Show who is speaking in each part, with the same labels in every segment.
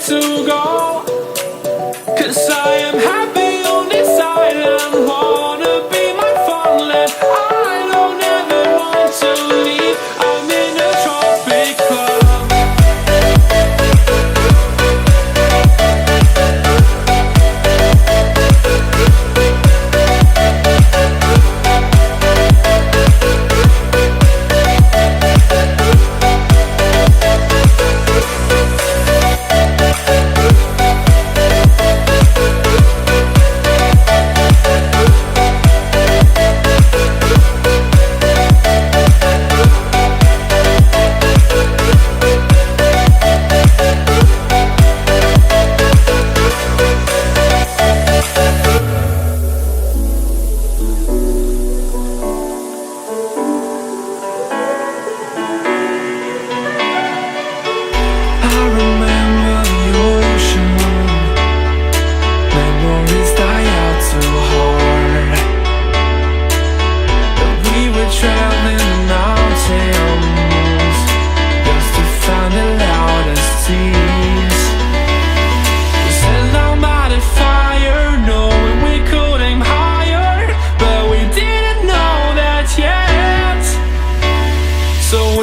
Speaker 1: to go. 'Cause I am happy on this island, wanna be my farmland. I don't ever want to leave, I'm in a tropic club.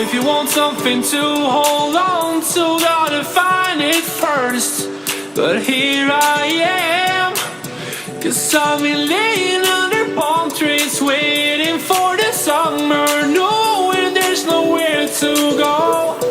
Speaker 1: If you want something to hold on to, gotta find it first. But here I am, 'cause I've been laying under palm trees, waiting for the summer, knowing there's nowhere to go.